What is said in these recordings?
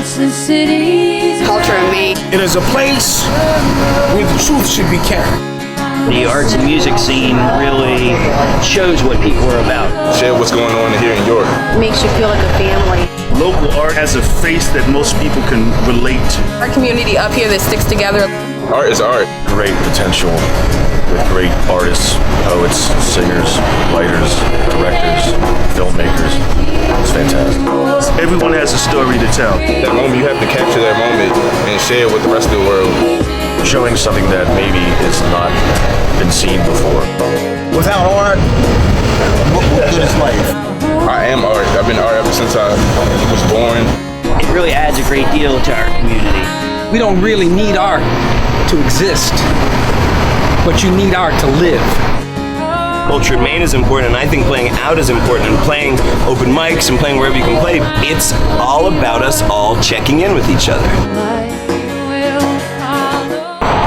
restless cities. Culture and Maine. It is a place where the truth should be kept. The arts and music scene really shows what people are about. Share what's going on here in York. Makes you feel like a family. Local art has a face that most people can relate to. Our community up here that sticks together. Art is art. Great potential with great artists, poets, singers, writers, directors, filmmakers. It's fantastic. Everyone has a story to tell. That moment, you have to capture that moment and share it with the rest of the world. Showing something that maybe has not been seen before. Without art, what good is life? I am art. I've been art ever since I was born. It really adds a great deal to our community. We don't really need art to exist, but you need art to live. Culture in Maine is important, and I think playing out is important, and playing open mics and playing wherever you can play. It's all about us all checking in with each other.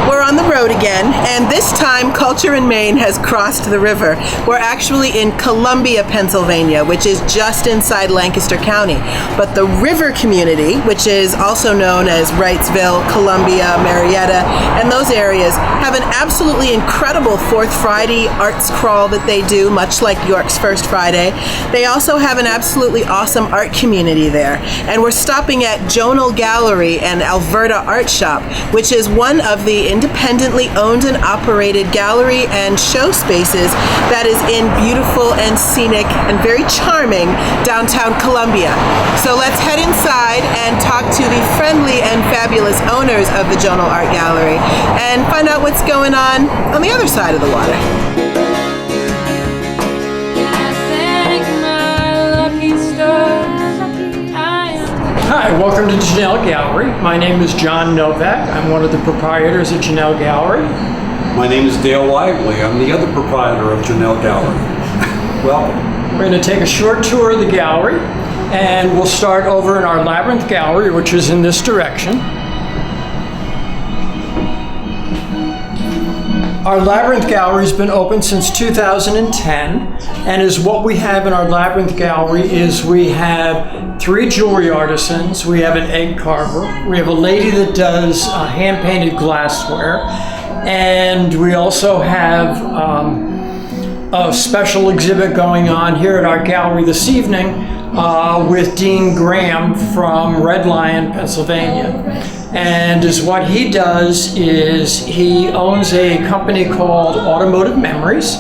We're on the road again, and this time Culture in Maine has crossed the river. We're actually in Columbia, Pennsylvania, which is just inside Lancaster County. But the river community, which is also known as Wrightsville, Columbia, Marietta, and those areas, have an absolutely incredible Fourth Friday arts crawl that they do, much like York's First Friday. They also have an absolutely awesome art community there. And we're stopping at Jonal Gallery and Alberta Art Shop, which is one of the independently owned and operated gallery and show spaces that is in beautiful and scenic and very charming downtown Columbia. So let's head inside and talk to the friendly and fabulous owners of the Jonal Art Gallery and find out what's going on the other side of the water. Hi, welcome to Jonal Gallery. My name is John Novak. I'm one of the proprietors of Jonal Gallery. My name is Dale Lively. I'm the other proprietor of Jonal Gallery. Welcome. We're going to take a short tour of the gallery, and we'll start over in our Labyrinth Gallery, which is in this direction. Our Labyrinth Gallery has been open since 2010, and is what we have in our Labyrinth Gallery is we have 3 jewelry artisans, we have an egg carver, we have a lady that does hand-painted glassware, and we also have a special exhibit going on here at our gallery this evening with Dean Graham from Red Lion, Pennsylvania. And what he does is he owns a company called Automotive Memories,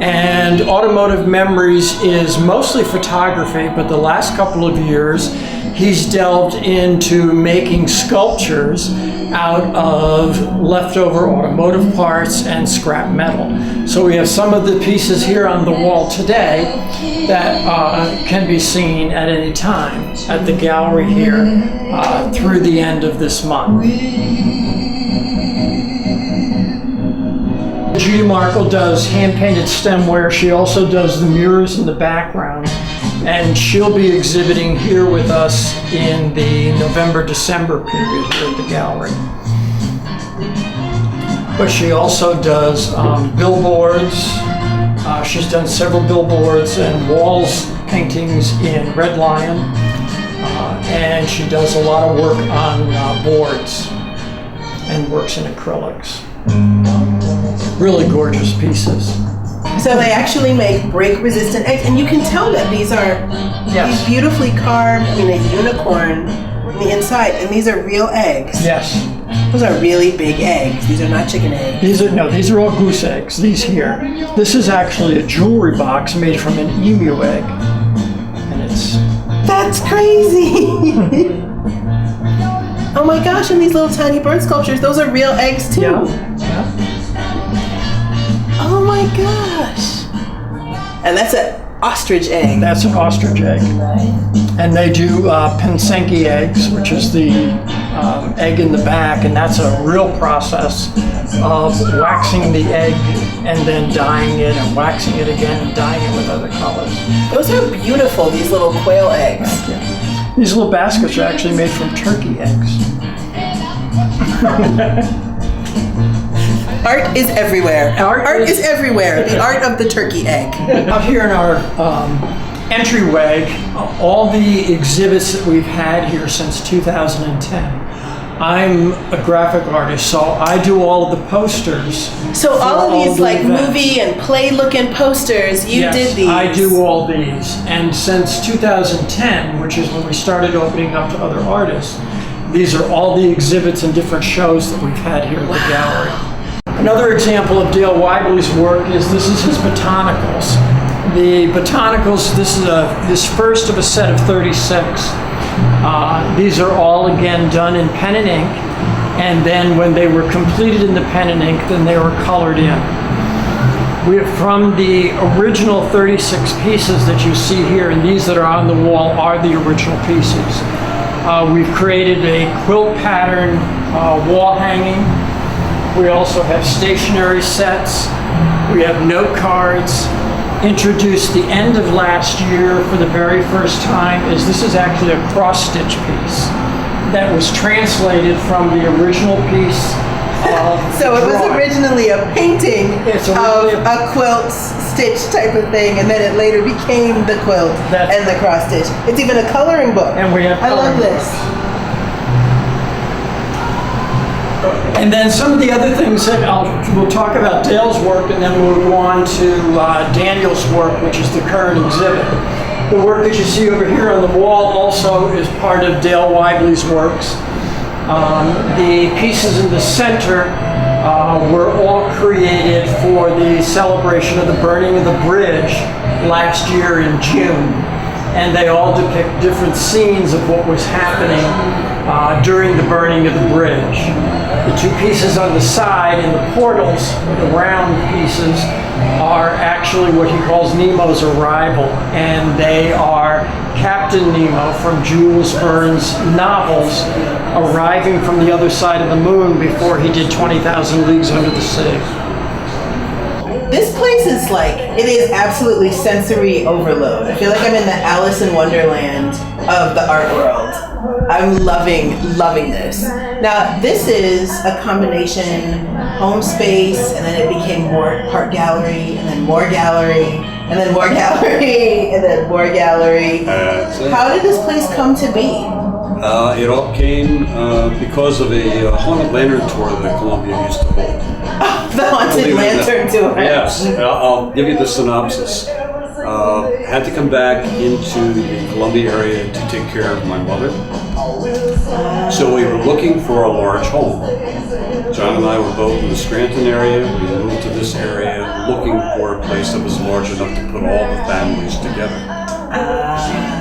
and Automotive Memories is mostly photography, but the last couple of years he's delved into making sculptures out of leftover automotive parts and scrap metal. So we have some of the pieces here on the wall today that can be seen at any time at the gallery here through the end of this month. Judy Markle does hand-painted stemware. She also does the mirrors in the background, and she'll be exhibiting here with us in the November-December period here at the gallery. But she also does billboards. She's done several billboards and walls paintings in Red Lion, and she does a lot of work on boards and works in acrylics. Really gorgeous pieces. So they actually make break-resistant eggs, and you can tell that these are these beautifully carved, a unicorn on the inside, and these are real eggs. Yes. Those are really big eggs. These are not chicken eggs. These are all goose eggs, these here. This is actually a jewelry box made from an emu egg, and it's... That's crazy! Oh my gosh, and these little tiny bird sculptures, those are real eggs too. Yeah. Oh my gosh. And that's an ostrich egg. That's an ostrich egg. And they do Pensenki eggs, which is the egg in the back, and that's a real process of waxing the egg and then dyeing it and waxing it again and dyeing it with other colors. Those are beautiful, these little quail eggs. These little baskets are actually made from turkey eggs. Art is everywhere. Art is everywhere. The art of the turkey egg. Out here in our entryway, all the exhibits that we've had here since 2010. I'm a graphic artist, so I do all of the posters. So for all of these the like events. movie and play looking posters, you Yes, did these. I do all these. And since 2010, which is when we started opening up to other artists, these are all the exhibits and different shows that we've had here at the gallery. Another example of Dale Weibley's work is this is his botanicals. The botanicals, this is first of a set of 36. These are all again done in pen and ink, and then when they were completed in the pen and ink, then they were colored in. We have, from the original 36 pieces that you see here, and these that are on the wall are the original pieces. We've created a quilt pattern wall hanging. We also have stationery sets. We have note cards. Introduced the end of last year for the very first time is this is actually a cross-stitch piece that was translated from the original piece of So it was drawing. originally a painting It's of originally a quilt stitch type of thing, and then it later became the quilt That's and the cross stitch. It's even a coloring book. And we have I love coloring this. And then some of the other things that we'll talk about Dale's work, and then we'll go on to Daniel's work, which is the current exhibit. The work that you see over here on the wall also is part of Dale Weibley's works. The pieces in the center were all created for the celebration of the burning of the bridge last year in June. And they all depict different scenes of what was happening during the burning of the bridge. The two pieces on the side in the portals, the round pieces, are actually what he calls Nemo's arrival, and they are Captain Nemo from Jules Verne's novels arriving from the other side of the moon before he did 20,000 Leagues Under the Sea. This place is like, it is absolutely sensory overload. I feel like I'm in the Alice in Wonderland of the art world. I'm loving this. Now, this is a combination home space, and then it became more part gallery, and then more gallery, and then more gallery, and then more gallery. How did this place come to be? It all came because of a haunted lantern tour that Columbia used to hold. The Haunted Lantern Tour. Yes, I'll give you the synopsis. Had to come back into the Columbia area to take care of my mother. So we were looking for a large home. John and I were both in the Scranton area. We moved to this area looking for a place that was large enough to put all the families together.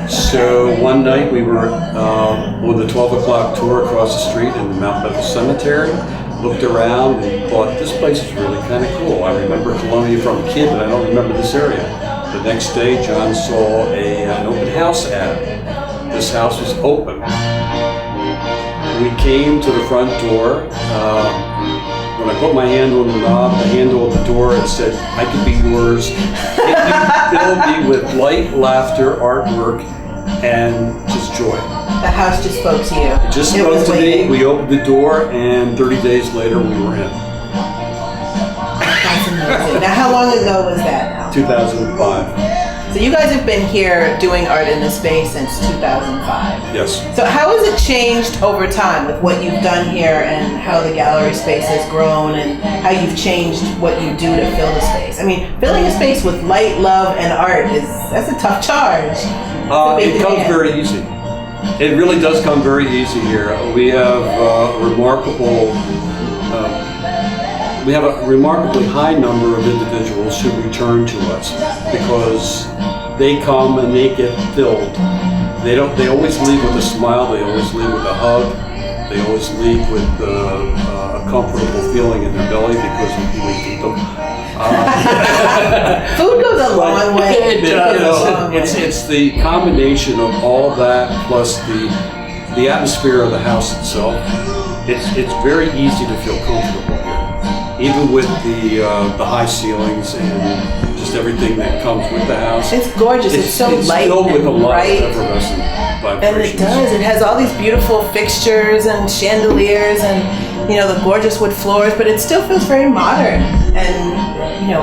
So one night we were on the 12 o'clock tour across the street in the Mount Bethel Cemetery. Looked around and thought, this place is really kind of cool. I remember Columbia from a kid, but I don't remember this area. The next day, John saw an open house ad. This house was open. We came to the front door. When I put my hand on the knob, the handle of the door, it said, I could be yours. If you fill me with light, laughter, artwork, and just joy. The house just spoke to you. It just spoke to me. We opened the door, and 30 days later, we were in. That's amazing. Now, how long ago was that now? 2005. So you guys have been here doing art in this space since 2005. Yes. So how has it changed over time with what you've done here and how the gallery space has grown and how you've changed what you do to fill the space? I mean, filling a space with light, love, and art that's a tough charge. It comes very easy. It really does come very easy here. We have a remarkably high number of individuals who return to us because they come and they get filled. They always leave with a smile. They always leave with a hug. They always leave with a comfortable feeling in their belly because we feed them. Food goes a long way. It's the combination of all that plus the atmosphere of the house itself. It's very easy to feel comfortable here, even with the high ceilings and just everything that comes with the house. It's gorgeous. It's so light filled with a and lot bright. of effervescent And vibrations. it does. It has all these beautiful fixtures and chandeliers and, the gorgeous wood floors, but it still feels very modern and,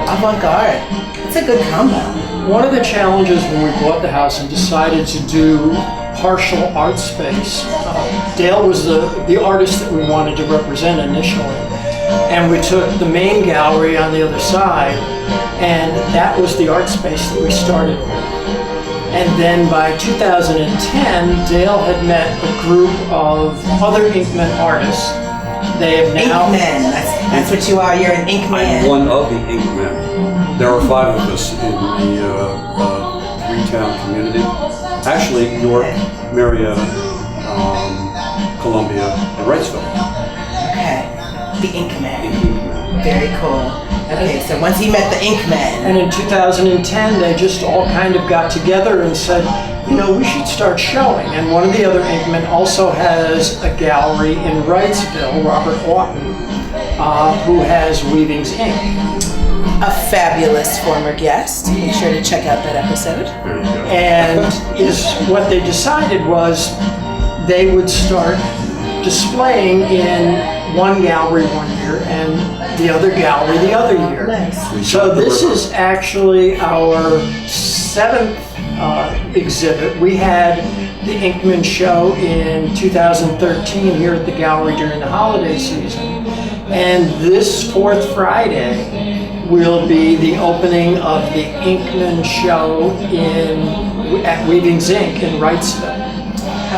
avant-garde. It's a good combo. one of the challenges when we bought the house and decided to do partial art space, Dale was the artist that we wanted to represent initially. And we took the main gallery on the other side, and that was the art space that we started with. And then by 2010, Dale had met a group of other Inkman artists. They have now... Inkman, that's what you are, you're an Inkman. I'm one of the Inkmen. There are 5 of us in the 3-town community. Actually, York, Marietta, Columbia, and Wrightsville. Okay, the Inkman. Very cool. Okay, so once he met the Inkman. And in 2010, they just all kind of got together and said, you know, we should start showing. And one of the other Inkmen also has a gallery in Wrightsville, Robert Orton, who has Weavings Ink. A fabulous former guest. Make sure to check out that episode. And what they decided was they would start displaying in one gallery one year and the other gallery the other year. Nice. So this is actually our 7th exhibit. We had the Inkman show in 2013 here at the gallery during the holiday season. And this 4th Friday will be the opening of the Inkman show at Weavings Ink in Wrightsville.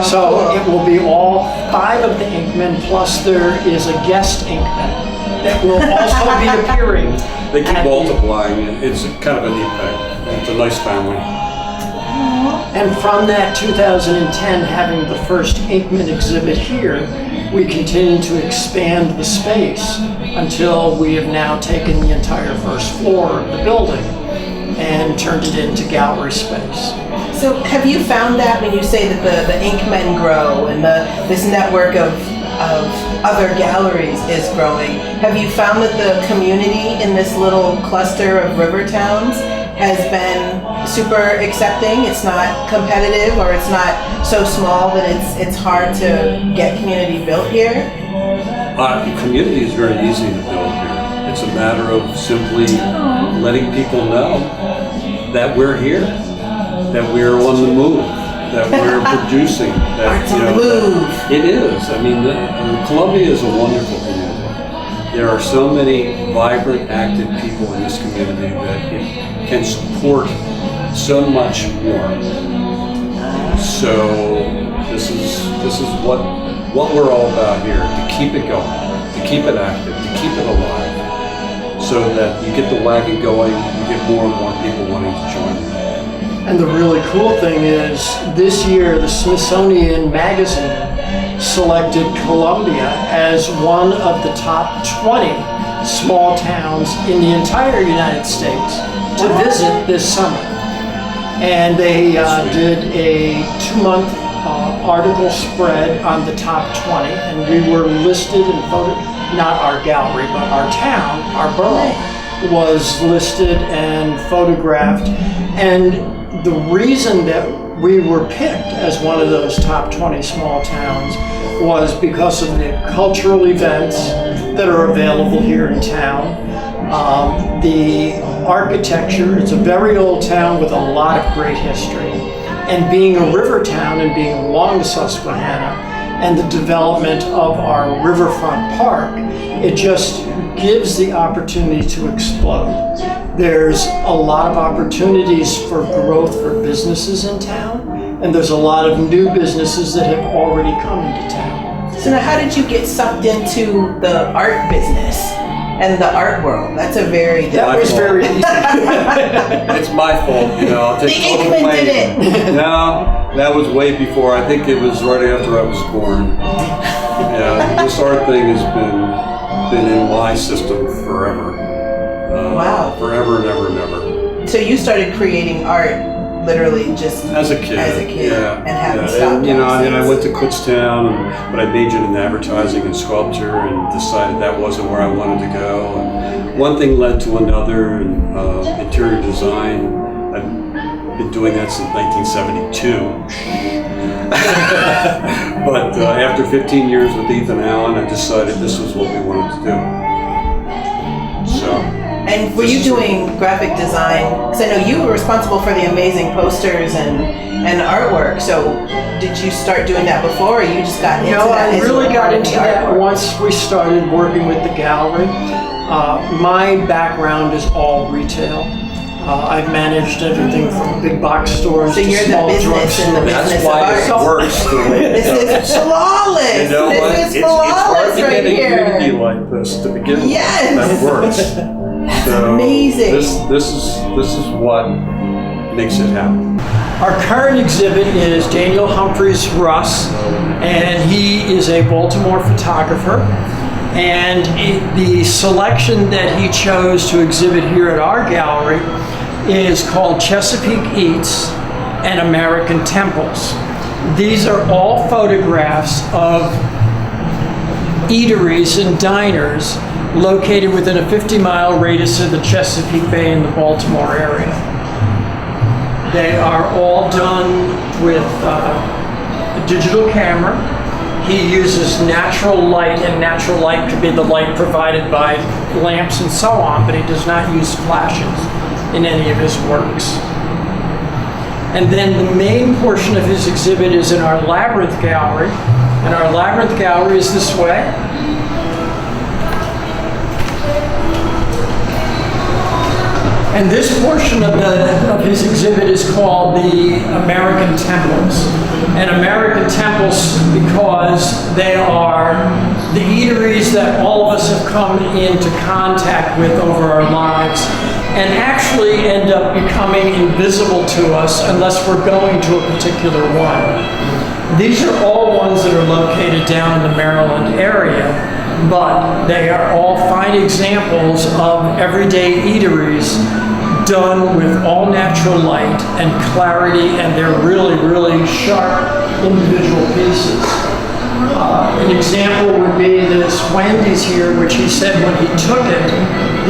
So it will be all 5 of the Inkmen, plus there is a guest Inkman that will also be appearing. They keep multiplying. It's kind of a neat thing. It's a nice family. And from that 2010, having the first Inkman exhibit here, we continue to expand the space until we have now taken the entire first floor of the building and turned it into gallery space. So have you found that when you say that the Inkmen grow and this network of other galleries is growing, have you found that the community in this little cluster of river towns has been super accepting? It's not competitive, or it's not so small that it's hard to get community built here? The community is very easy to build here. It's a matter of simply letting people know that we're here, that we're on the move, that we're producing. That, on the move. It is. I mean, Columbia is a wonderful community. There are so many vibrant, active people in this community that it can support so much more. So this is what we're all about here, to keep it going, to keep it active, to keep it alive, so that you get the wagon going, you get more and more people wanting to join you. And the really cool thing is, this year the Smithsonian Magazine selected Columbia as one of the top 20 small towns in the entire United States to visit this summer. And they did a 2-month article spread on the top 20, and we were listed and not our gallery, but our town, our borough, was listed and photographed. And the reason that we were picked as one of those top 20 small towns was because of the cultural events that are available here in town. The architecture, it's a very old town with a lot of great history. And being a river town and being along the Susquehanna and the development of our riverfront park, it just gives the opportunity to explode. There's a lot of opportunities for growth for businesses in town, and there's a lot of new businesses that have already come into town. So now how did you get sucked into the art business and the art world? That was very easy. It's my fault, you know. I'll take The total Inkman blame. did it. No, that was way before. I think it was right after I was born. Yeah, this art thing has been in my system forever. Wow. Forever and ever and ever. So you started creating art literally just As a kid. Yeah. and haven't yeah. stopped. And, you know, ever and I since. went to Kutztown, but I majored in advertising and sculpture and decided that wasn't where I wanted to go. And one thing led to another, and interior design. I've been doing that since 1972. But after 15 years with Ethan Allen, I decided this was what we wanted to do. So And were you doing graphic design? Because I know you were responsible for the amazing posters and artwork. So did you start doing that before, or you just got into that? I as you really were got part of into the that artwork? once we started working with the gallery. My background is all retail. I've managed everything from big box stores So to you're the small business in the drugstores. business That's of why it art. works the way it This does. is flawless. You know what? This is It's hard flawless to right get a community here. like this to begin with. Yes. That works. So amazing. This is what makes it happen. Our current exhibit is Daniel Humphreys Russ, and he is a Baltimore photographer. And the selection that he chose to exhibit here at our gallery is called Chesapeake Eats and American Temples. These are all photographs of eateries and diners located within a 50-mile radius of the Chesapeake Bay in the Baltimore area. They are all done with a digital camera. He uses natural light, and natural light could be the light provided by lamps and so on, but he does not use flashes in any of his works. And then the main portion of his exhibit is in our Labyrinth Gallery, and our Labyrinth Gallery is this way. And this portion of his exhibit is called the American Temples. And American Temples because they are the eateries that all of us have come into contact with over our lives and actually end up becoming invisible to us unless we're going to a particular one. These are all ones that are located down in the Maryland area, but they are all fine examples of everyday eateries done with all natural light and clarity, and they're really, really sharp individual pieces. An example would be this Wendy's here, which he said when he took it,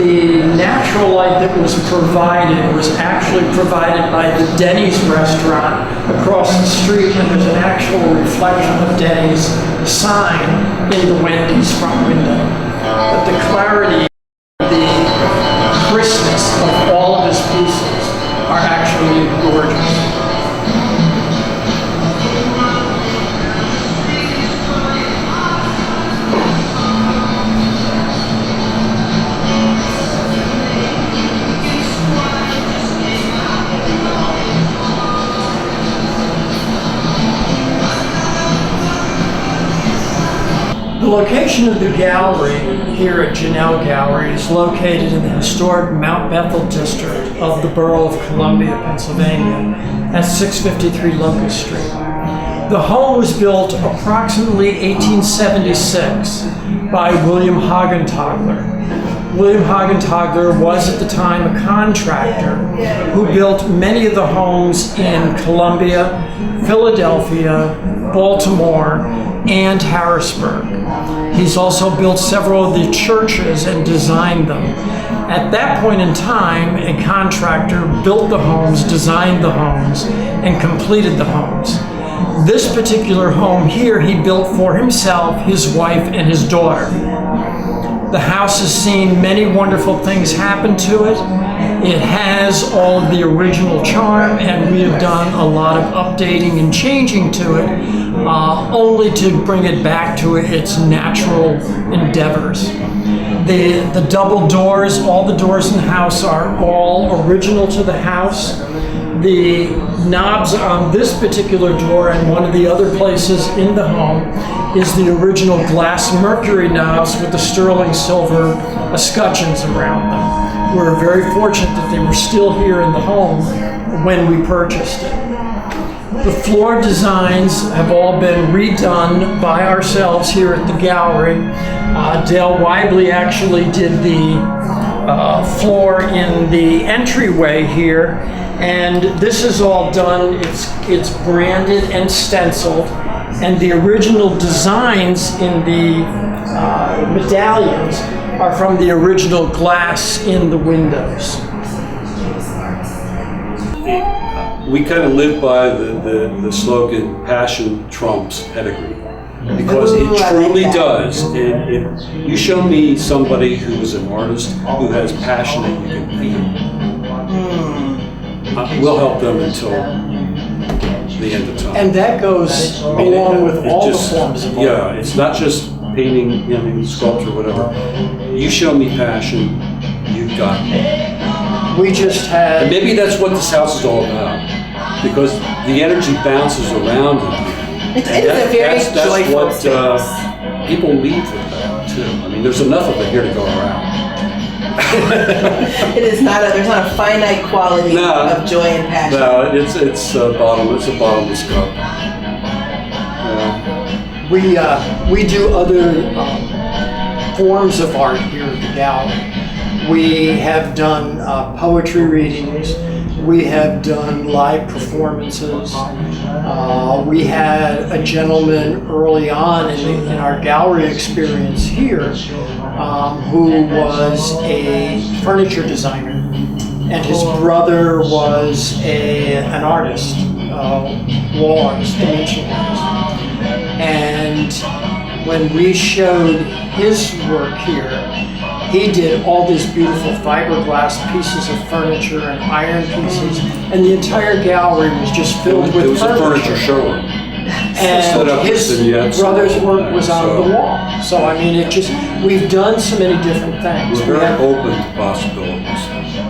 the natural light that was provided was actually provided by the Denny's restaurant across the street, and there's an actual reflection of Denny's sign in the Wendy's front window. But the clarity, the crispness of all of his pieces are actually gorgeous. The location of the gallery here at Janelle Gallery is located in the historic Mount Bethel district of the borough of Columbia, Pennsylvania, at 653 Locust Street. The home was built approximately 1876 by William Haugenthaler. William Haugenthaler was at the time a contractor who built many of the homes in Columbia, Philadelphia, Baltimore, and Harrisburg. He's also built several of the churches and designed them. At that point in time, a contractor built the homes, designed the homes, and completed the homes. This particular home here he built for himself, his wife, and his daughter. The house has seen many wonderful things happen to it. It has all of the original charm, and we have done a lot of updating and changing to it, only to bring it back to its natural endeavors. The double doors, all the doors in the house are all original to the house. The knobs on this particular door and one of the other places in the home is the original glass mercury knobs with the sterling silver escutcheons around them. We're very fortunate that they were still here in the home when we purchased it. The floor designs have all been redone by ourselves here at the gallery. Dale Weibly actually did the floor in the entryway here, and this is all done, it's branded and stenciled, and the original designs in the medallions are from the original glass in the windows. We kind of live by the slogan, passion trumps pedigree. Because Ooh, it I like truly that. does. You show me somebody who is an artist who has passion that you can pay. We'll help them until the end of time. And that goes I mean, along with it all just- the forms of art. Yeah, it's not just painting, sculpture, whatever. You show me passion, you've got me. We just And had, maybe that's what this house is all about, because the energy bounces around in here. It And is a very that's joyful what space. people leave with that too. I mean, there's enough of it here to go around. It is not there's not a finite quality No. of joy and passion. No, it's a bottomless cup. Yeah. we do other forms of art here at the gallery. We have done poetry readings. We have done live performances. We had a gentleman early on in our gallery experience here who was a furniture designer, and his brother was an artist, wall artist, dimensional artist. And when we showed his work here, he did all these beautiful fiberglass pieces of furniture and iron pieces, and the entire gallery was just filled with It was a furniture. furniture showroom. Set And up his and you had some- brother's work was on so- the wall. So I mean, we've done so many different things. We're We very have- open to possibilities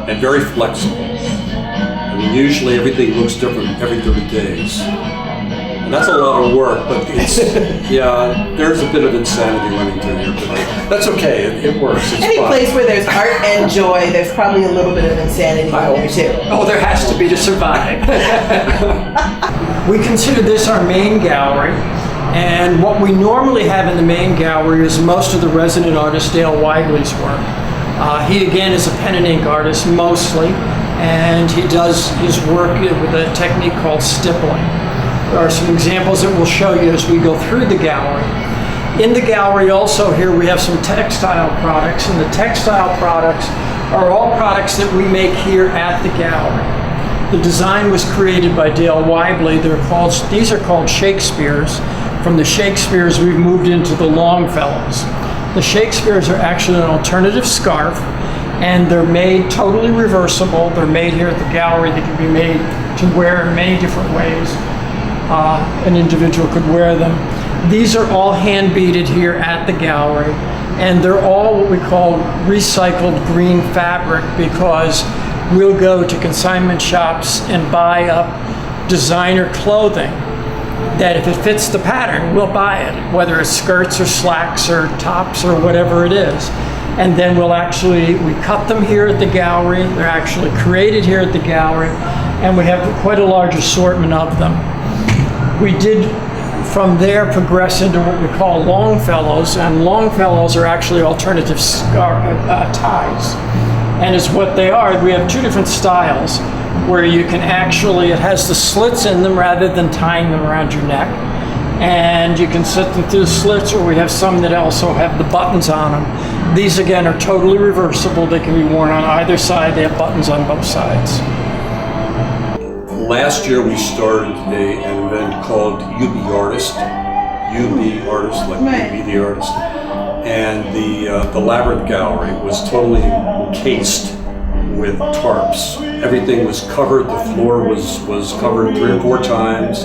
and very flexible. I mean, usually everything looks different every 30 days. And that's a lot of work, but it's, yeah, there's a bit of insanity running through here today. That's okay, it works, it's Any fun. place where there's art and joy, there's probably a little bit of insanity in there too. Oh, there has to be to survive. We consider this our main gallery, and what we normally have in the main gallery is most of the resident artist Dale Weigley's work. He again is a pen and ink artist mostly, and he does his work with a technique called stippling. There are some examples that we'll show you as we go through the gallery. In the gallery also here we have some textile products, and the textile products are all products that we make here at the gallery. The design was created by Dale Weigley. These are called Shakespeare's. From the Shakespeare's we've moved into the Longfellows. The Shakespeare's are actually an alternative scarf, and they're made totally reversible. They're made here at the gallery. They can be made to wear in many different ways. An individual could wear them. These are all hand beaded here at the gallery, and they're all what we call recycled green fabric, because we'll go to consignment shops and buy up designer clothing that if it fits the pattern, we'll buy it, whether it's skirts or slacks or tops or whatever it is. And then we cut them here at the gallery. They're actually created here at the gallery, and we have quite a large assortment of them. We did from there progress into what we call Longfellows, and Longfellows are actually alternative ties. And it's what they are. We have two different styles where you can actually, it has the slits in them rather than tying them around your neck. And you can set them through the slits, or we have some that also have the buttons on them. These again are totally reversible. They can be worn on either side. They have buttons on both sides. Last year we started an event called You Be Artist. You Be Artist, like you be the artist. And the Labyrinth Gallery was totally encased with tarps. Everything was covered. The floor was covered 3 or 4 times.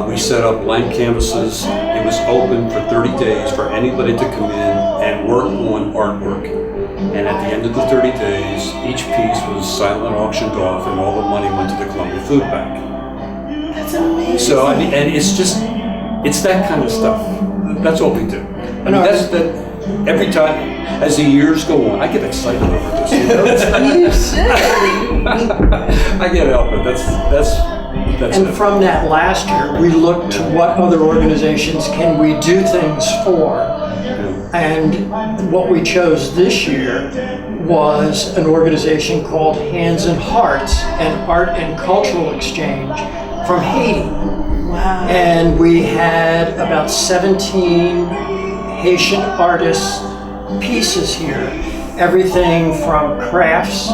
We set up blank canvases. It was open for 30 days for anybody to come in and work on artwork. And at the end of the 30 days, each piece was silent auctioned off, and all the money went to the Columbia Food Bank. That's amazing. So I mean, and it's that kind of stuff. That's what we do. I mean, that's that. Every time, as the years go on, I get excited over this. You know? You should. I can't help it. That's And it. from that last year, we looked to what other organizations can we do things for. And what we chose this year was an organization called Hands and Hearts, an art and cultural exchange from Haiti. Wow. And we had about 17 Haitian artists' pieces here. Everything from crafts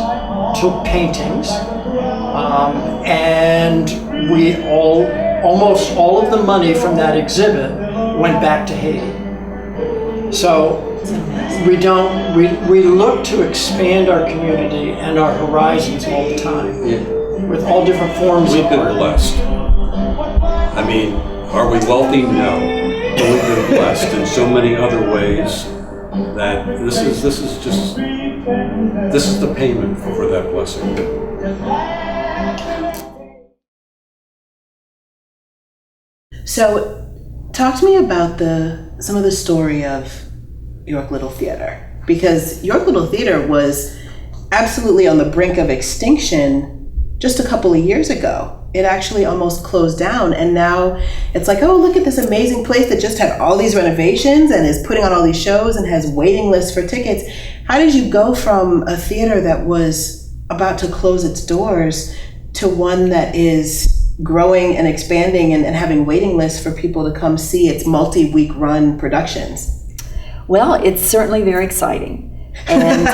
to paintings. And almost all of the money from that exhibit went back to Haiti. So we look to expand our community and our horizons all the time with all different forms We've of been art. blessed. I mean, are we wealthy? No. But we've been blessed in so many other ways that this is the payment for that blessing. So, talk to me about some of the story of York Little Theater, because York Little Theater was absolutely on the brink of extinction just a couple of years ago. It actually almost closed down, and now it's like, oh, look at this amazing place that just had all these renovations and is putting on all these shows and has waiting lists for tickets. How did you go from a theater that was about to close its doors to one that is growing and expanding and having waiting lists for people to come see its multi-week run productions? Well, it's certainly very exciting. And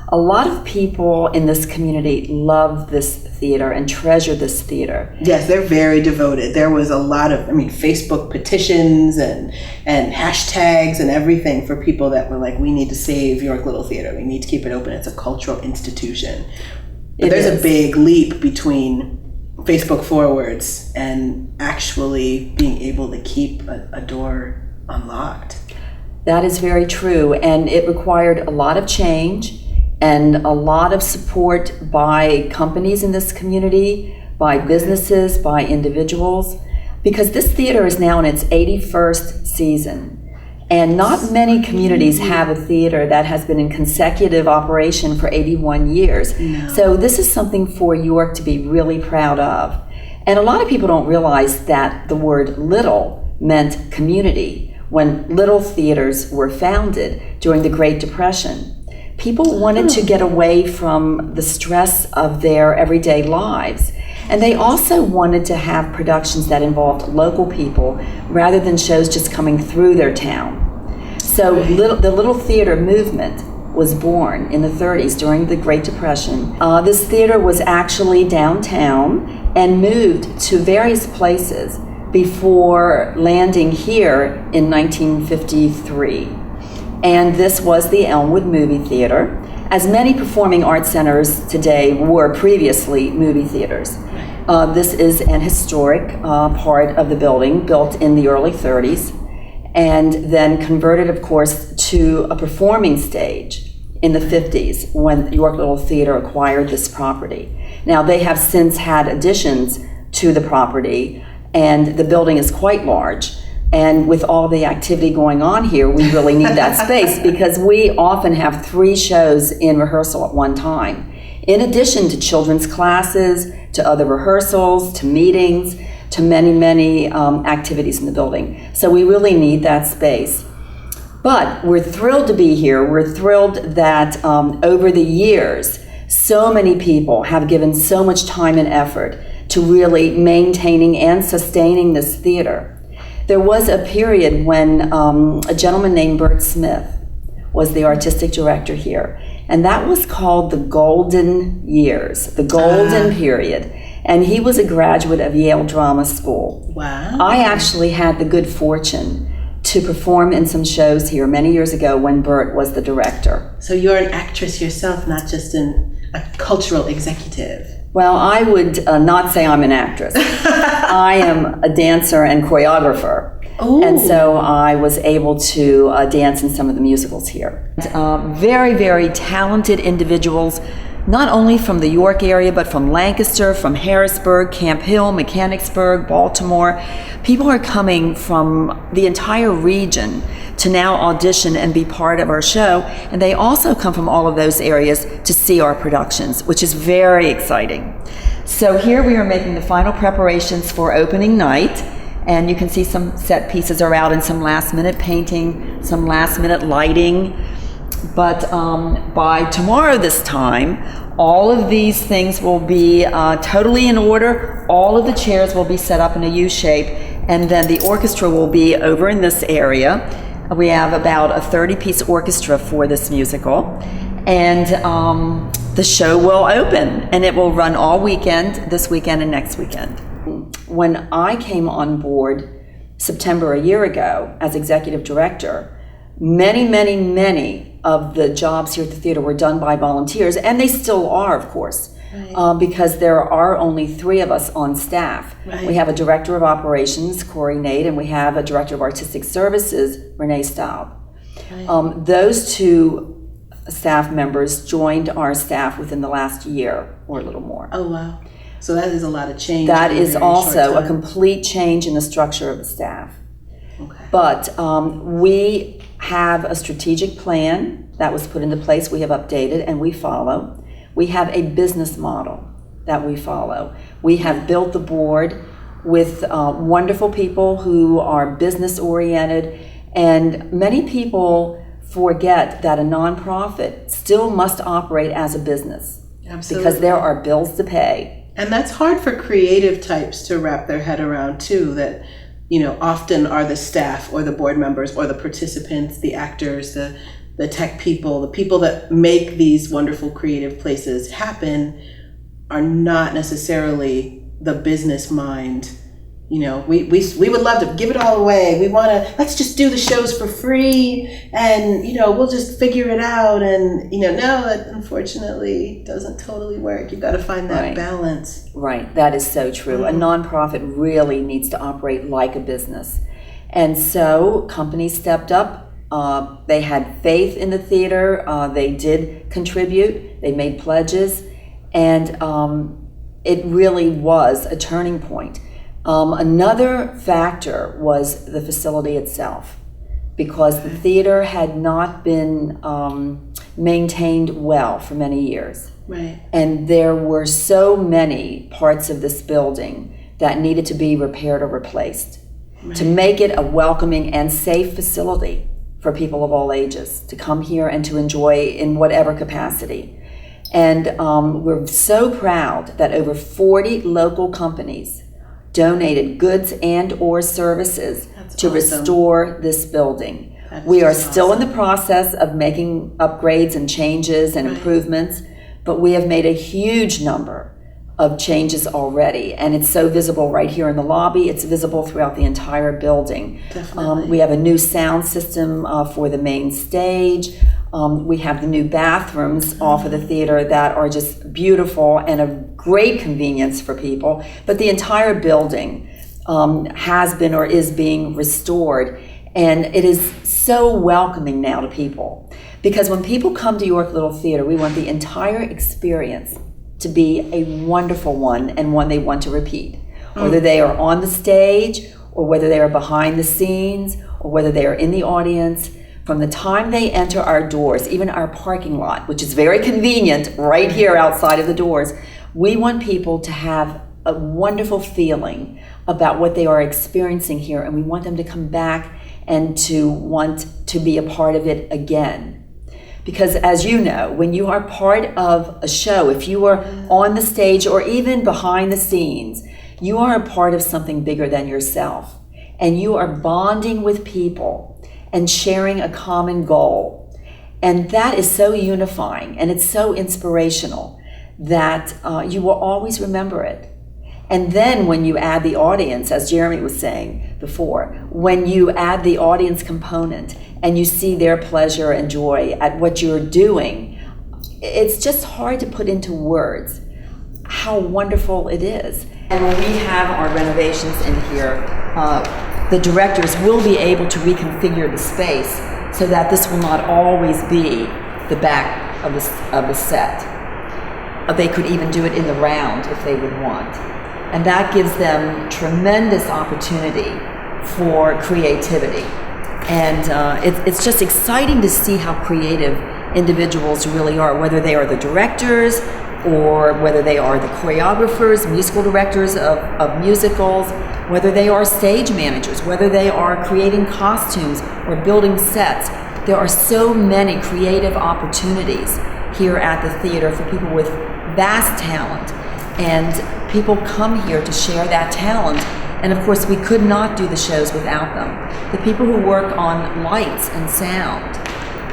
a lot of people in this community love this theater and treasure this theater. Yes, they're very devoted. There was a lot of, Facebook petitions and hashtags and everything for people that were like, we need to save York Little Theater. We need to keep it open. It's a cultural institution. But there's a big leap between Facebook forwards and actually being able to keep a door unlocked. That is very true, and it required a lot of change and a lot of support by companies in this community, by businesses, by individuals, because this theater is now in its 81st season. And not many communities have a theater that has been in consecutive operation for 81 years. No. So this is something for York to be really proud of. And a lot of people don't realize that the word little meant community when little theaters were founded during the Great Depression. People wanted to get away from the stress of their everyday lives. And they also wanted to have productions that involved local people rather than shows just coming through their town. So the Little Theater movement was born in the 30s during the Great Depression. This theater was actually downtown and moved to various places before landing here in 1953. And this was the Elmwood Movie Theater, as many performing arts centers today were previously movie theaters. This is an historic part of the building, built in the early 30s, and then converted, of course, to a performing stage in the 50s when York Little Theater acquired this property. Now, they have since had additions to the property, and the building is quite large. And with all the activity going on here, we really need that space because we often have 3 shows in rehearsal at one time, in addition to children's classes, to other rehearsals, to meetings, to many, many activities in the building. So we really need that space. But we're thrilled to be here. We're thrilled that over the years, so many people have given so much time and effort to really maintaining and sustaining this theater. There was a period when a gentleman named Bert Smith was the artistic director here, and that was called the Golden Years, the Golden Period. And he was a graduate of Yale Drama School. Wow. I actually had the good fortune to perform in some shows here many years ago when Bert was the director. So you're an actress yourself, not just a cultural executive. Well, I would not say I'm an actress. I am a dancer and choreographer. Ooh. And so I was able to dance in some of the musicals here. Very, very talented individuals, not only from the York area, but from Lancaster, from Harrisburg, Camp Hill, Mechanicsburg, Baltimore. People are coming from the entire region to now audition and be part of our show. And they also come from all of those areas to see our productions, which is very exciting. So here we are making the final preparations for opening night. And you can see some set pieces are out and some last minute painting, some last minute lighting. But by tomorrow this time, all of these things will be totally in order. All of the chairs will be set up in a U shape, and then the orchestra will be over in this area. We have about a 30-piece orchestra for this musical, and the show will open, and it will run all weekend, this weekend and next weekend. When I came on board September a year ago as executive director, many of the jobs here at the theater were done by volunteers, and they still are, of course, because there are only 3 of us on staff. Right. We have a director of operations, Corey Nate, and we have a director of artistic services, Renee Staub. Those 2 staff members joined our staff within the last year or a little more. Oh, wow. So that is a lot of change. That in a is very also short a time. complete change in the structure of the staff. Okay. But we have a strategic plan that was put into place, we have updated, and we follow. We have a business model that we follow. We have built the board with wonderful people who are business oriented, and many people forget that a nonprofit still must operate as a business. Absolutely. Because there are bills to pay. And that's hard for creative types to wrap their head around too, that, you know, often are the staff or the board members or the participants, the actors, the tech people, the people that make these wonderful creative places happen are not necessarily the business mind. You know, we would love to give it all away. We want to, let's just do the shows for free and, you know, we'll just figure it out. And, you know, no, that unfortunately doesn't totally work. You've got to find that balance. Right, that is so true. A nonprofit really needs to operate like a business. And so companies stepped up. They had faith in the theater. They did contribute. They made pledges. And it really was a turning point. Another factor was the facility itself, because the theater had not been maintained well for many years. Right. And there were so many parts of this building that needed to be repaired or replaced to make it a welcoming and safe facility for people of all ages to come here and to enjoy in whatever capacity. And we're so proud that over 40 local companies donated goods and or services to restore this building. We are still in the process of making upgrades and changes and improvements, but we have made a huge number of changes already, and it's so visible right here in the lobby. It's visible throughout the entire building. We have a new sound system for the main stage. We have the new bathrooms off of the theater that are just beautiful and a great convenience for people. But the entire building has been or is being restored, and it is so welcoming now to people. Because when people come to York Little Theater, we want the entire experience to be a wonderful one and one they want to repeat. Whether they are on the stage or whether they are behind the scenes or whether they are in the audience. From the time they enter our doors, even our parking lot, which is very convenient right here outside of the doors, we want people to have a wonderful feeling about what they are experiencing here, and we want them to come back and to want to be a part of it again. Because as you know, when you are part of a show, if you are on the stage or even behind the scenes, you are a part of something bigger than yourself. And you are bonding with people and sharing a common goal. And that is so unifying and it's so inspirational that you will always remember it. And then when you add the audience, as Jeremy was saying before, when you add the audience component and you see their pleasure and joy at what you're doing, it's just hard to put into words how wonderful it is. And when we have our renovations in here, the directors will be able to reconfigure the space so that this will not always be the back of the set. They could even do it in the round if they would want. And that gives them tremendous opportunity for creativity. And it's just exciting to see how creative individuals really are, whether they are the directors or whether they are the choreographers, musical directors of musicals, whether they are stage managers, whether they are creating costumes or building sets. There are so many creative opportunities here at the theater for people with vast talent. And people come here to share that talent. And of course, we could not do the shows without them. The people who work on lights and sound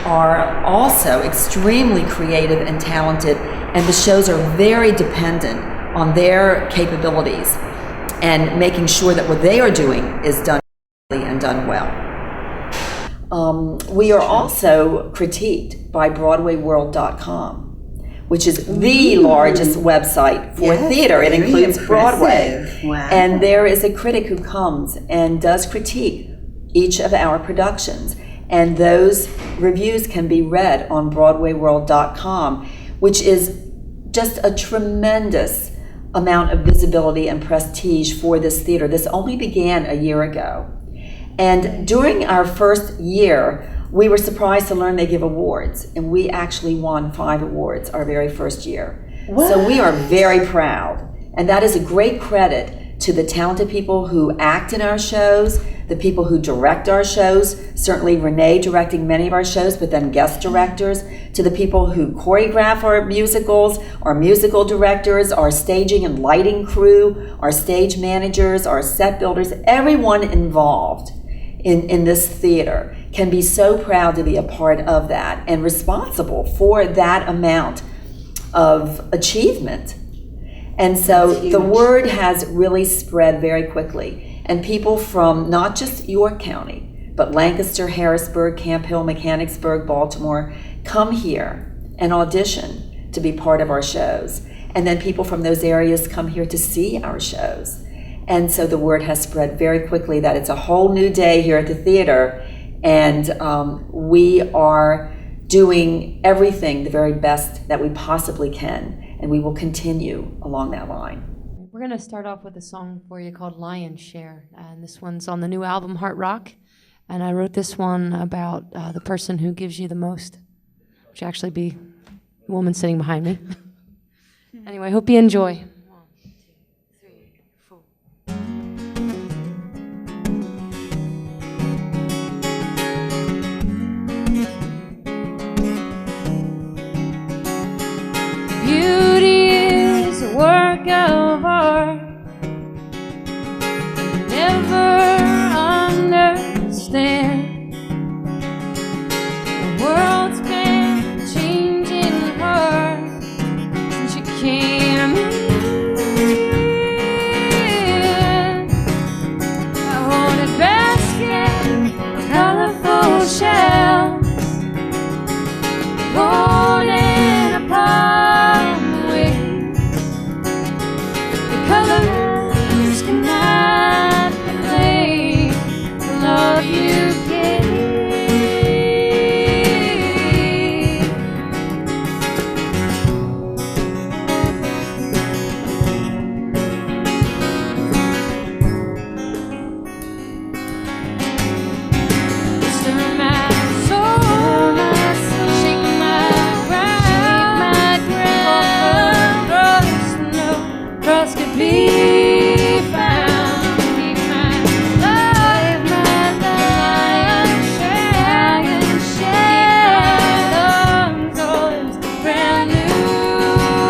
are also extremely creative and talented, and the shows are very dependent on their capabilities and making sure that what they are doing is done and done well. We are also critiqued by BroadwayWorld.com, which is the largest website for theater. It includes Broadway. Wow. And there is a critic who comes and does critique each of our productions. And those reviews can be read on BroadwayWorld.com, which is just a tremendous amount of visibility and prestige for this theater. This only began a year ago. And during our first year, we were surprised to learn they give awards, and we actually won 5 awards our very first year. So we are very proud, and that is a great credit to the talented people who act in our shows, the people who direct our shows, certainly Renee directing many of our shows, but then guest directors, to the people who choreograph our musicals, our musical directors, our staging and lighting crew, our stage managers, our set builders, everyone involved in this theater can be so proud to be a part of that and responsible for that amount of achievement. And so the word has really spread very quickly. And people from not just York County, but Lancaster, Harrisburg, Camp Hill, Mechanicsburg, Baltimore, come here and audition to be part of our shows. And then people from those areas come here to see our shows. And so the word has spread very quickly that it's a whole new day here at the theater, and we are doing everything the very best that we possibly can, and we will continue along that line. We're going to start off with a song for you called Lion's Share, and this one's on the new album Heart Rock, and I wrote this one about the person who gives you the most, which actually be the woman sitting behind me. Anyway, I hope you enjoy. Beauty is a work of art. Never understand. The world's been changing hard since you came in. I hold a basket of colorful shells, golden apart. Colors cannot relate the love you give. Stir my soul, shake my ground, trust could be found. Keep my life, my lion's share. Lungs always brand new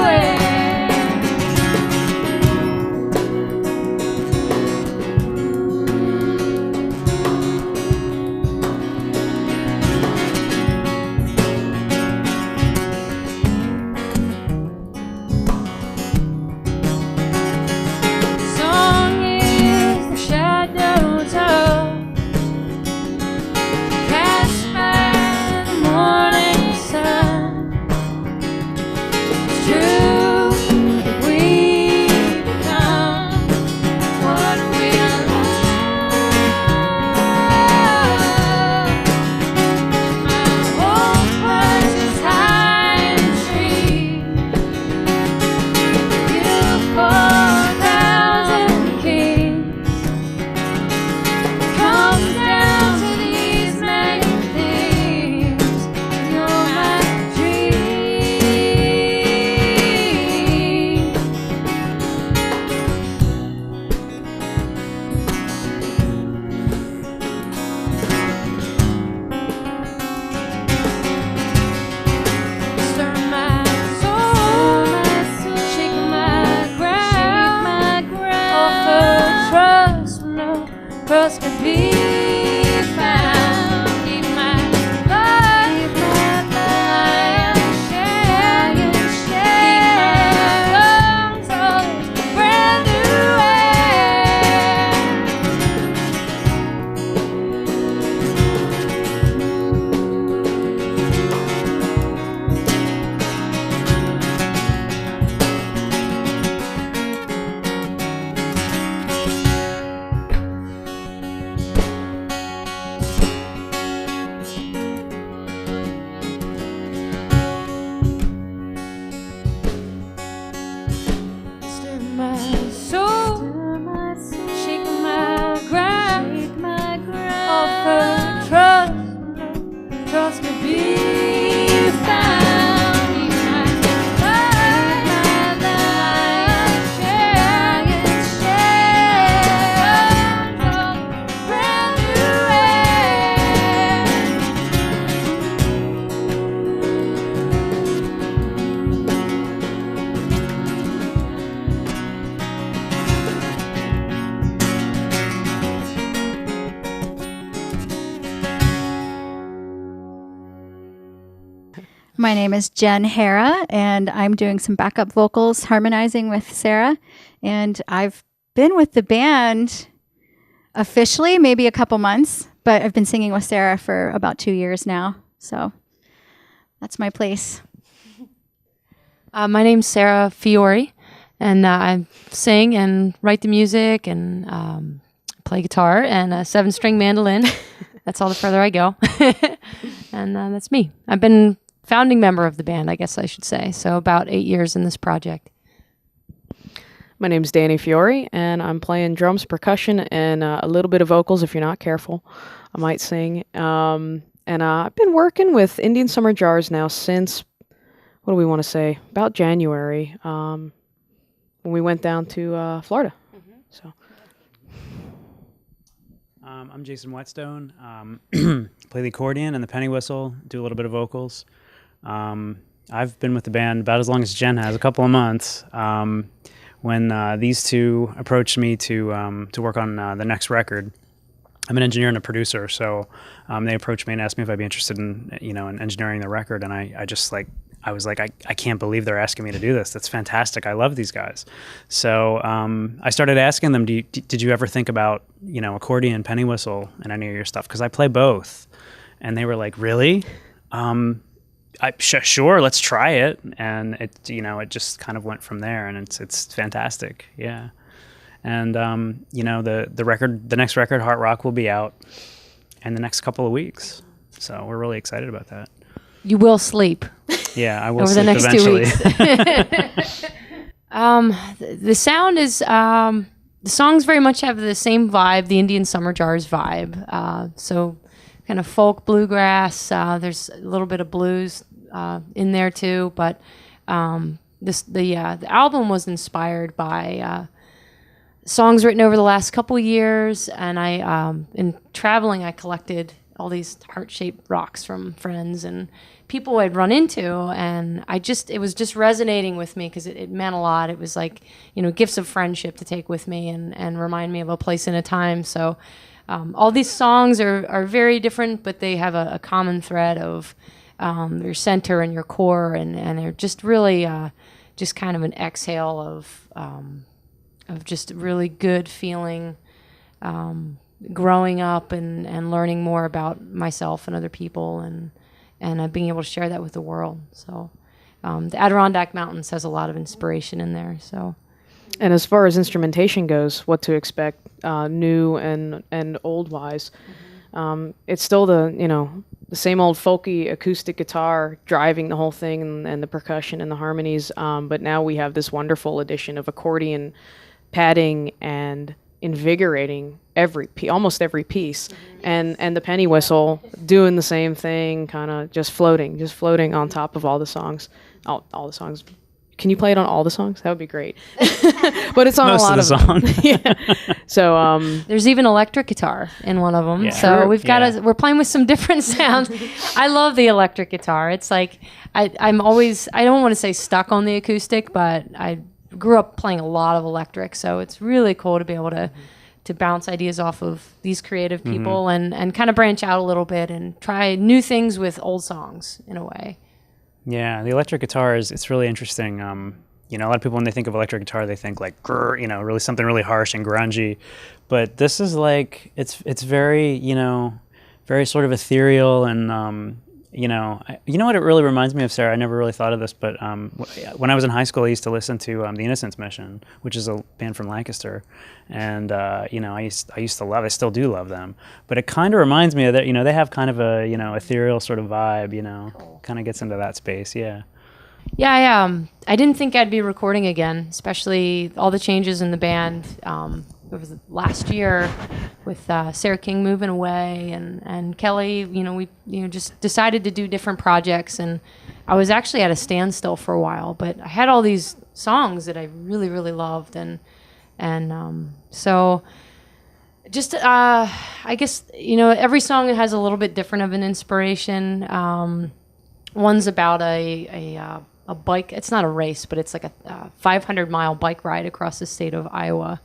air. my name is Jen Hara, and I'm doing some backup vocals, harmonizing with Sarah. And I've been with the band officially maybe a couple months, but I've been singing with Sarah for about 2 years now. So that's my place. My name's Sarah Fiore, and I sing and write the music and play guitar and a 7-string mandolin. That's all the further I go. And that's me. I've been founding member of the band, I guess I should say. So about 8 years in this project. My name's Danny Fiore, and I'm playing drums, percussion, and a little bit of vocals if you're not careful. I might sing. And I've been working with Indian Summer Jars now since, what do we want to say, about January, when we went down to Florida. So. I'm Jason Whetstone. Play the accordion and the penny whistle, do a little bit of vocals. I've been with the band about as long as Jen has, a couple of months. When these two approached me to work on the next record, I'm an engineer and a producer, so they approached me and asked me if I'd be interested in in engineering the record, and I was like, I can't believe they're asking me to do this. That's fantastic. I love these guys. So I started asking them, did you ever think about, accordion, penny whistle, and any of your stuff? Because I play both. And they were like, really? Sure, let's try it. And it just kind of went from there, and it's fantastic. Yeah. And the next record, Heart Rock, will be out in the next couple of weeks. So we're really excited about that. You will sleep. Yeah, I will over sleep the next eventually. 2 weeks. The sound is the songs very much have the same vibe, the Indian Summer Jars vibe. So kind of folk bluegrass. There's a little bit of blues in there too, but the album was inspired by songs written over the last couple years, and I in traveling I collected all these heart-shaped rocks from friends and people I'd run into, and it was just resonating with me because it meant a lot. It was like, gifts of friendship to take with me and remind me of a place and a time. So all these songs are very different, but they have a common thread of your center and your core, and they're just really just kind of an exhale of just really good feeling, growing up and learning more about myself and other people and being able to share that with the world. So the Adirondack Mountains has a lot of inspiration in there. So, and as far as instrumentation goes, what to expect, new and old wise, it's still the same old folky acoustic guitar driving the whole thing and the percussion and the harmonies. But now we have this wonderful addition of accordion, padding, and invigorating almost every piece, and the penny whistle doing the same thing, kind of just floating on top of all the songs. All the songs. Can you play it on all the songs? That would be great. But it's on Most a lot of the them. song. Yeah. So there's even electric guitar in one of them. Yeah. So we've got we're playing with some different sounds. I love the electric guitar. It's like I'm always, I don't want to say stuck on the acoustic, but I grew up playing a lot of electric, so it's really cool to be able to bounce ideas off of these creative people and kind of branch out a little bit and try new things with old songs in a way. Yeah, the electric guitar it's really interesting. A lot of people, when they think of electric guitar, they think like grr, really something really harsh and grungy, but this is like it's very very sort of ethereal and you know what it really reminds me of, Sarah? I never really thought of this, but when I was in high school, I used to listen to the Innocence Mission, which is a band from Lancaster, and I used to love. I still do love them, but it kind of reminds me of that. They have kind of a ethereal sort of vibe. Kind of gets into that space. Yeah. Yeah, I didn't think I'd be recording again, especially all the changes in the band over the last year with Sarah King moving away and Kelly. We just decided to do different projects, and I was actually at a standstill for a while. But I had all these songs that I really, really loved, and so just I guess every song has a little bit different of an inspiration. One's about a bike. It's not a race, but it's like a 500-mile bike ride across the state of Iowa.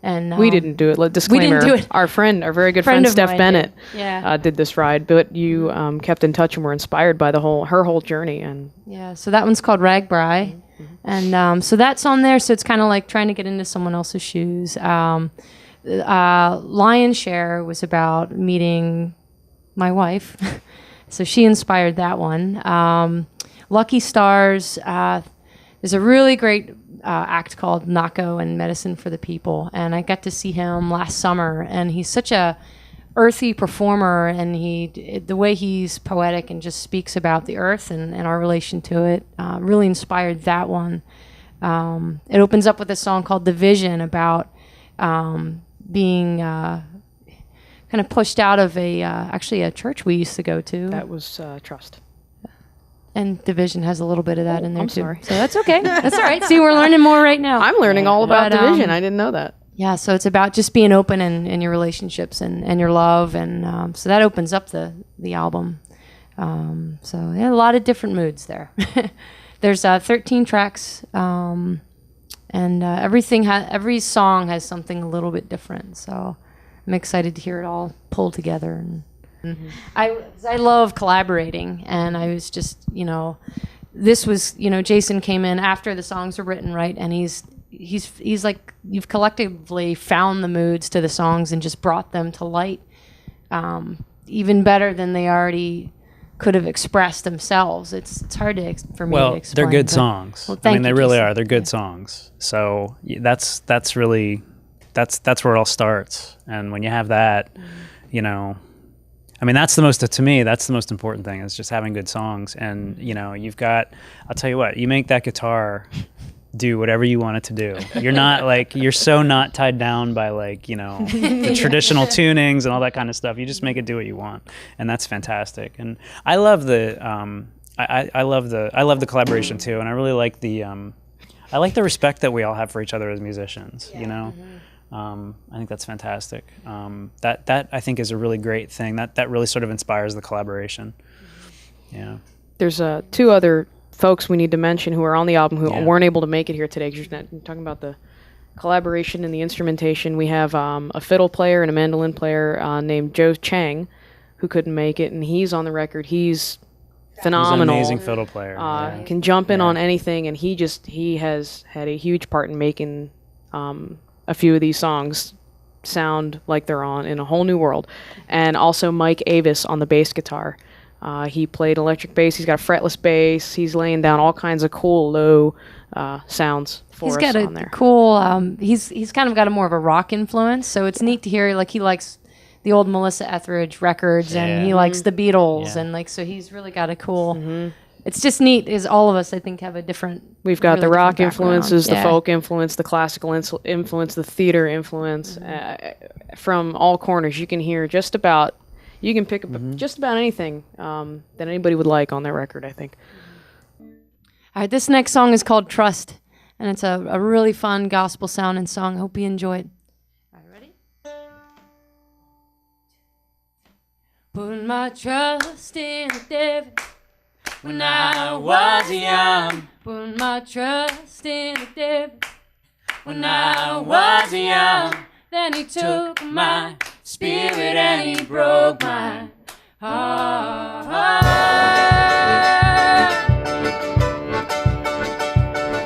And We didn't do it. Disclaimer. We didn't do it. Our very good Friend friend of Steph mine Bennett did. Yeah. did this ride, but you kept in touch and were inspired by her whole journey. And Yeah, so that one's called Ragbri. And so that's on there. So it's kind of like trying to get into someone else's shoes. Lion's Share was about meeting my wife. So she inspired that one. Lucky Stars is a really great act called Nako and Medicine for the People. And I got to see him last summer. And he's such a earthy performer, and the way he's poetic and just speaks about the earth and our relation to it really inspired that one. It opens up with a song called The Vision about being kind of pushed out of actually a church we used to go to. that was Trust. And Division has a little bit of that in there I'm too. sorry. So that's okay. That's all right. See, we're learning more right now. I'm learning all about But, Division. I didn't know that. Yeah, so it's about just being open in your relationships and your love, and so that opens up the album. So yeah, a lot of different moods there. There's 13 tracks, and every song has something a little bit different. So I'm excited to hear it all pulled together. And I love collaborating, and I was just this was Jason came in after the songs were written, right, and he's like, you've collectively found the moods to the songs and just brought them to light even better than they already could have expressed themselves. It's hard for me to explain. They're good but- songs. Well, I thank mean, they you, really Jason. are. They're good songs. So that's really that's where it all starts. And when you have that, I mean, that's the most important thing is just having good songs. And you've got, I'll tell you what, you make that guitar do whatever you want it to do. You're not you're so not tied down by the traditional tunings and all that kind of stuff. You just make it do what you want, and that's fantastic. And I love the I love the collaboration too, and I really like the respect that we all have for each other as musicians. I think that's fantastic. That I think is a really great thing. That really sort of inspires the collaboration. Yeah. There's two other folks we need to mention who are on the album who weren't able to make it here today. 'Cause you're talking about the collaboration and the instrumentation. We have a fiddle player and a mandolin player named Joe Chang who couldn't make it, and he's on the record. He's phenomenal. He's an amazing fiddle player. Can jump in on anything, and he has had a huge part in making a few of these songs sound like they're in a whole new world. And also Mike Avis on the bass guitar. He played electric bass. He's got a fretless bass. He's laying down all kinds of cool low sounds for us He's got on there. cool. He's kind of got more of a rock influence, so it's neat to hear. He likes the old Melissa Etheridge records, and he likes the Beatles, and so he's really got a cool. It's just neat. Is all of us, I think, have a different. We've got really the rock different background. influences, the Yeah. folk influence, the classical influence, the theater influence from all corners. You can hear just about. You can pick up just about anything that anybody would like on their record, I think. All right, this next song is called Trust, and it's a really fun gospel sounding song. I hope you enjoy it. All right, ready? Put my trust in the devil when I was young. Put my trust in the devil when I was young. Then he took my spirit and he broke my heart.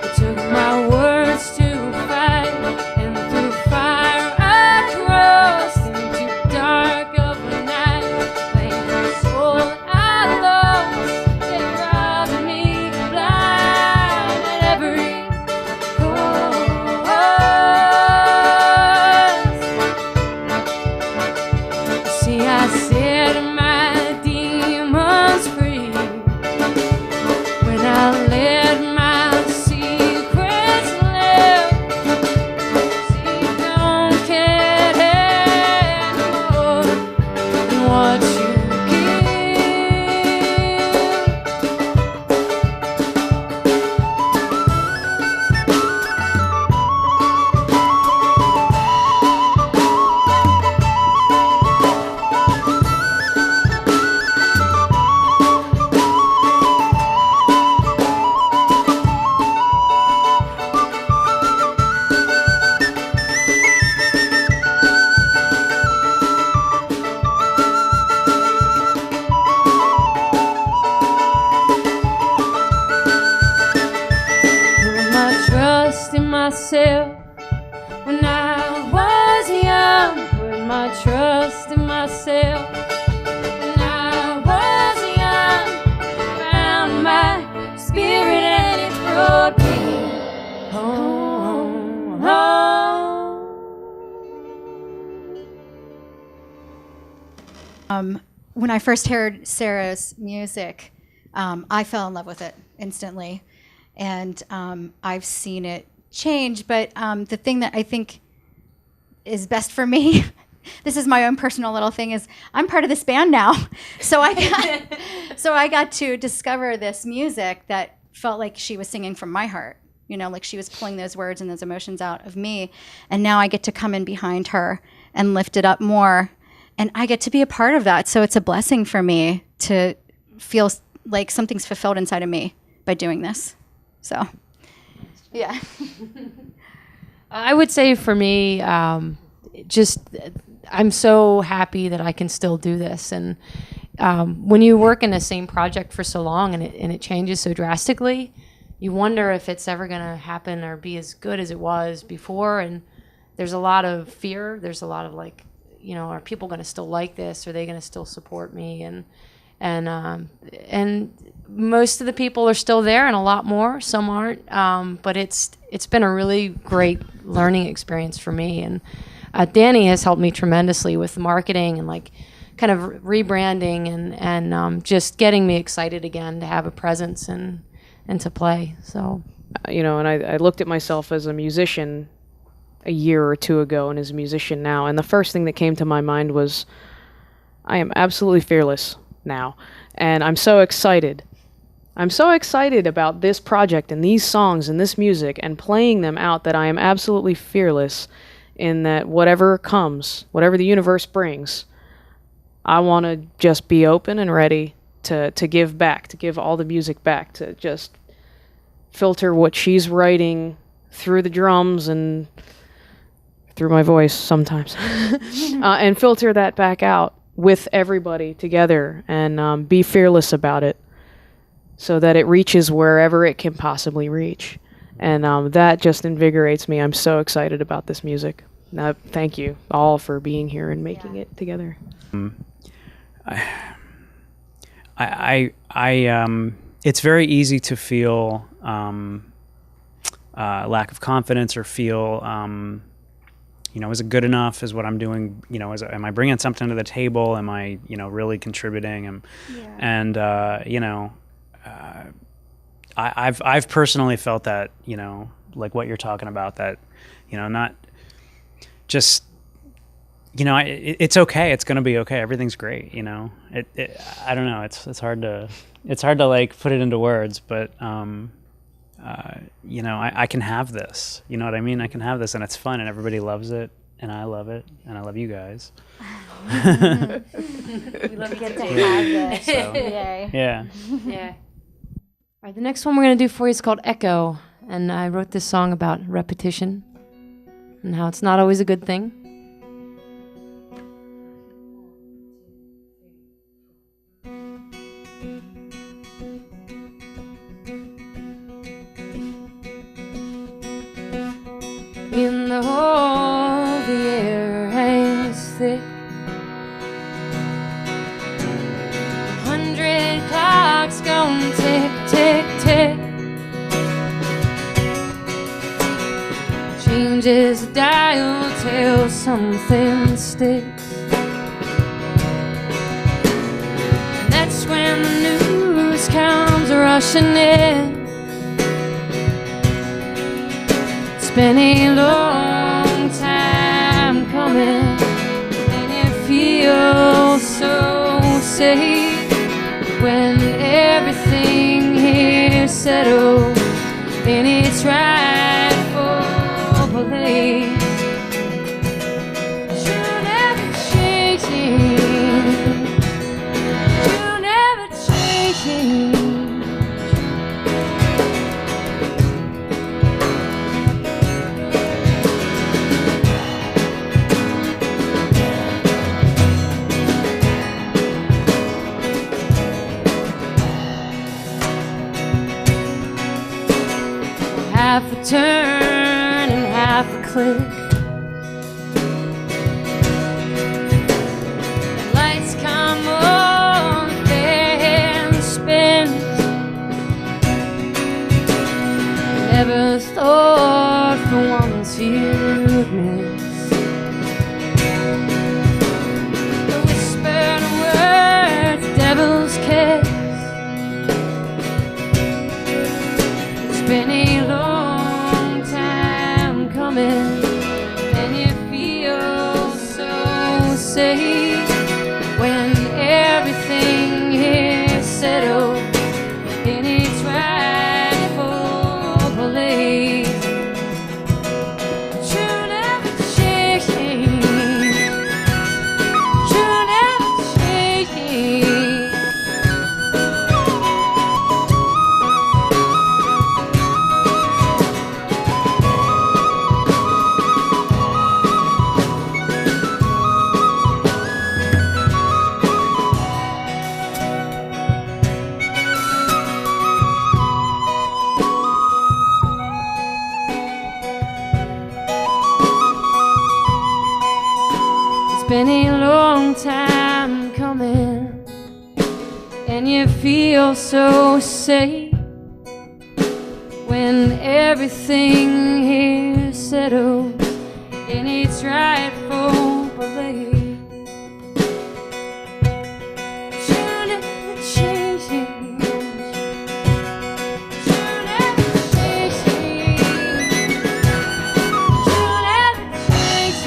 He took my words to fight, and through fire I crossed into dark of the night. Claimed the soul I lost, it robbed me blind at every cost. See, I set my demons free. trust in myself. When I was young, put my trust in myself. When I was young, found my spirit and it brought me home, home. When I first heard Sarah's music, I fell in love with it instantly. And I've seen it change, but the thing that I think is best for me, this is my own personal little thing, is I'm part of this band now. So I got to discover this music that felt like she was singing from my heart, you know, like she was pulling those words and those emotions out of me. And now I get to come in behind her and lift it up more. And I get to be a part of that. So it's a blessing for me to feel like something's fulfilled inside of me by doing this. So, yeah. I would say for me, just I'm so happy that I can still do this. And when you work in the same project for so long and it changes so drastically, you wonder if it's ever going to happen or be as good as it was before. And there's a lot of fear. There's a lot of like, you know, are people going to still like this? Are they going to still support me? And most of the people are still there, and a lot more. Some aren't. But it's been a really great learning experience for me. And Danny has helped me tremendously with marketing and like kind of rebranding and just getting me excited again to have a presence and to play. So, you know, and I looked at myself as a musician a year or two ago and as a musician now, and the first thing that came to my mind was I am absolutely fearless now, and I'm so excited. I'm so excited about this project and these songs and this music and playing them out that I am absolutely fearless in that whatever comes, whatever the universe brings, I want to just be open and ready to give back, to give all the music back, to just filter what she's writing through the drums and through my voice sometimes, and filter that back out with everybody together and be fearless about it so that it reaches wherever it can possibly reach. And that just invigorates me. I'm so excited about this music. Thank you all for being here and making it together. It's very easy to feel lack of confidence or feel, you know, is it good enough? Is what I'm doing, you know, am I bringing something to the table? Am I, you know, really contributing? And you know, I've personally felt that, you know, like what you're talking about, that, you know, not just, you know, it's okay. It's going to be okay. Everything's great. You know, I don't know. It's hard to like put it into words, but, you know, I can have this, you know what I mean? I can have this and it's fun and everybody loves it and I love it and I love you guys. We love to get to have this. So, Yay. Yeah. Yeah. All right, the next one we're going to do for you is called Echo. And I wrote this song about repetition and how it's not always a good thing. In the hall, the air hangs thick. 100 clocks gone tick, tick, tick. Changes the dial till something sticks. And that's when the news comes rushing in. It's been a long time coming, and it feels so safe when everything here settles in its rightful place. You're never changing. You're never changing. Half a turn half a click. The lights come on, the band spins. Never thought for once you'd miss the whispered words, devil's kiss. It's been a long time coming, and you feel so safe when everything is settled in its rightful place. True never change, true never change. It's been a long time coming, and you feel so safe when everything is settled in its rightful place. True never change, true never change, true never change.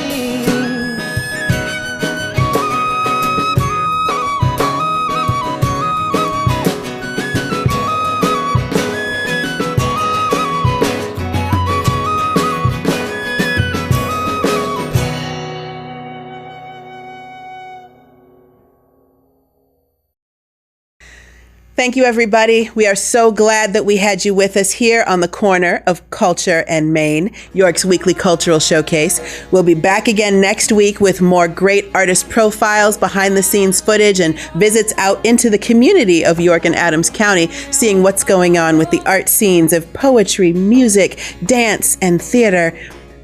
Thank you, everybody. We are so glad that we had you with us here on the corner of Culture and Maine, York's weekly cultural showcase. We'll be back again next week with more great artist profiles, behind-the-scenes footage, and visits out into the community of York and Adams County, seeing what's going on with the art scenes of poetry, music, dance, and theater.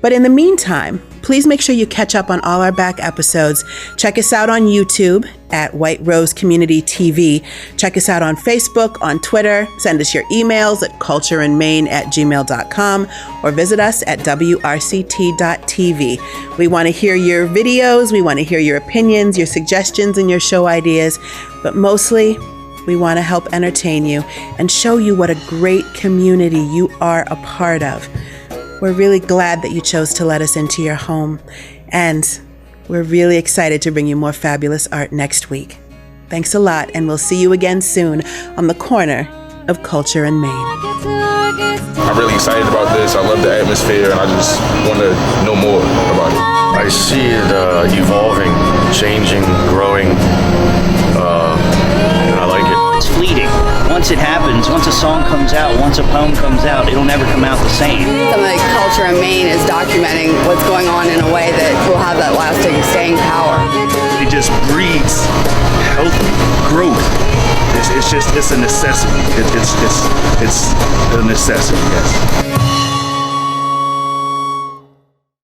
But in the meantime, please make sure you catch up on all our back episodes. Check us out on YouTube at White Rose Community TV. Check us out on Facebook, on Twitter. Send us your emails at cultureandmaine@gmail.com or visit us at wrct.tv. We want to hear your videos. We want to hear your opinions, your suggestions, and your show ideas. But mostly, we want to help entertain you and show you what a great community you are a part of. We're really glad that you chose to let us into your home, and we're really excited to bring you more fabulous art next week. Thanks a lot, and we'll see you again soon on the corner of Culture and Maine. I'm really excited about this. I love the atmosphere, and I just want to know more about it. I see it evolving, changing, growing, and I like it. It's fleeting. Once it happens, once a song comes out, once a poem comes out, it'll never come out the same. Something like Culture in Maine is documenting what's going on in a way that will have that lasting staying power. It just breeds healthy growth. It's a necessity. It's a necessity, yes.